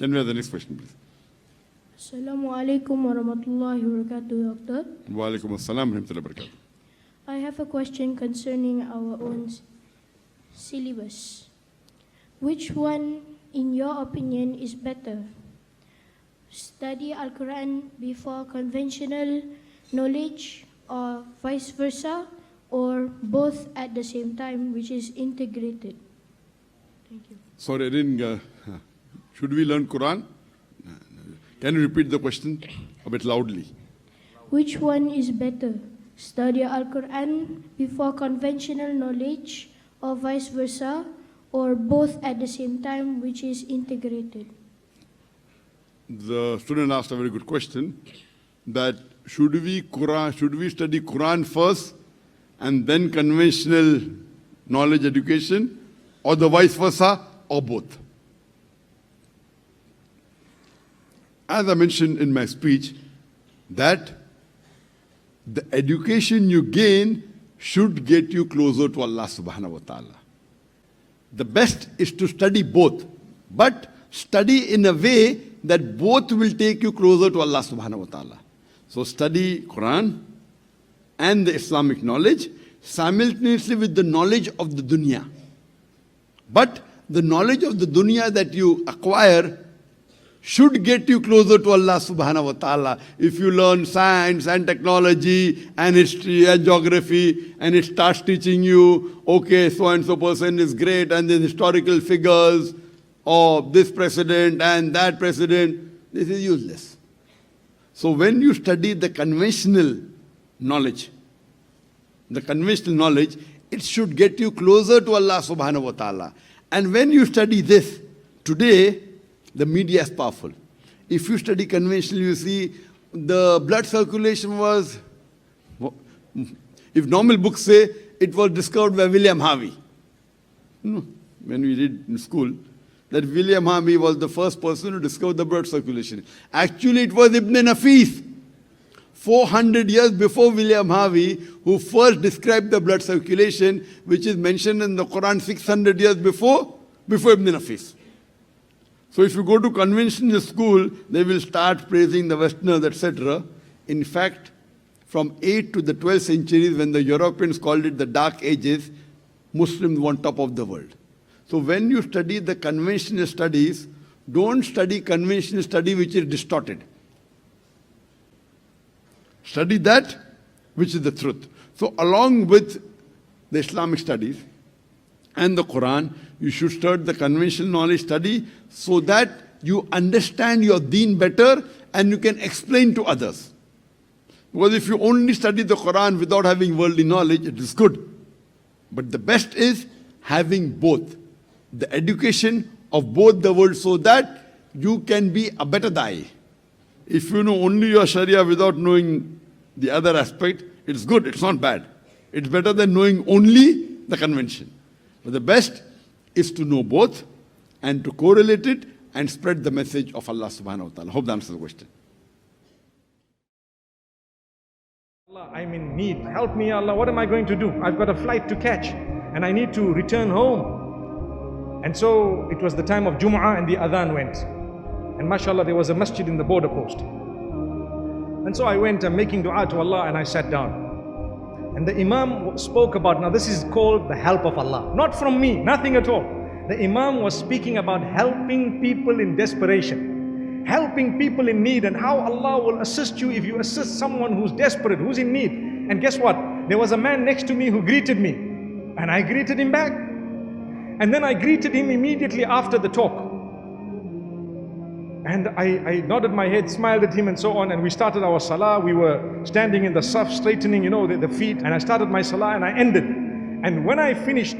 Can we have the next question, please? Assalamu alaikum wa rahmatullahi wa barakatuh, Doctor. Wa alaikum assalam wa rahmatullahi wa barakatuh. I have a question concerning our own syllabus. Which one, in your opinion, is better? Study Al-Quran before conventional knowledge, or vice versa, or both at the same time, which is integrated? Thank you. Sorry, I didn't. Should we learn Quran? Can you repeat the question a bit loudly? Which one is better? Study Al-Quran before conventional knowledge, or vice versa, or both at the same time, which is integrated? The student asked a very good question, that should we study Quran first and then conventional knowledge education, or the vice versa, or both? As I mentioned in my speech, that the education you gain should get you closer to Allah subhanahu wa ta'ala. The best is to study both, but study in a way that both will take you closer to Allah subhanahu wa ta'ala. So study Quran and the Islamic knowledge simultaneously with the knowledge of the dunya. But the knowledge of the dunya that you acquire should get you closer to Allah subhanahu wa ta'ala. If you learn science and technology and history and geography, and it starts teaching you, okay, so-and-so person is great, and the historical figures of this president and that president, this is useless. So when you study the conventional knowledge, it should get you closer to Allah subhanahu wa ta'ala. And when you study this, today, the media is powerful. If you study conventional, you see the blood circulation was, if normal books say, it was discovered by William Harvey. No, when we read in school, that William Harvey was the first person to discover the blood circulation. Actually, it was Ibn Nafis, 400 years before William Harvey, who first described the blood circulation, which is mentioned in the Quran 600 years before Ibn Nafis. So if you go to conventional school, they will start praising the Westerners, etc. In fact, from 8th to the 12th centuries, when the Europeans called it the Dark Ages, Muslims were on top of the world. So when you study the conventional studies, don't study conventional study which is distorted. Study that which is the truth. So along with the Islamic studies and the Quran, you should start the conventional knowledge study so that you understand your deen better and you can explain to others. Because if you only study the Quran without having worldly knowledge, it is good. But the best is having both. The education of both the worlds so that you can be a better da'i. If you know only your Sharia without knowing the other aspect, it's good, it's not bad. It's better than knowing only the convention. But the best is to know both and to correlate it and spread the message of Allah subhanahu wa ta'ala. Hope that answers the question. Allah, I'm in need. Help me, Allah. What am I going to do? I've got a flight to catch and I need to return home. And so it was the time of Jum'ah and the adhan went. And mashallah, there was a masjid in the border post. And so I went, I'm making dua to Allah, and I sat down. And the Imam spoke about, now this is called the help of Allah. Not from me, nothing at all. The Imam was speaking about helping people in desperation, helping people in need, and how Allah will assist you if you assist someone who's desperate, who's in need. And guess what? There was a man next to me who greeted me, and I greeted him back. And then I greeted him immediately after the talk. And I nodded my head, smiled at him and so on, and we started our salah. We were standing in the saf, straightening, the feet, and I started my salah and I ended. And when I finished,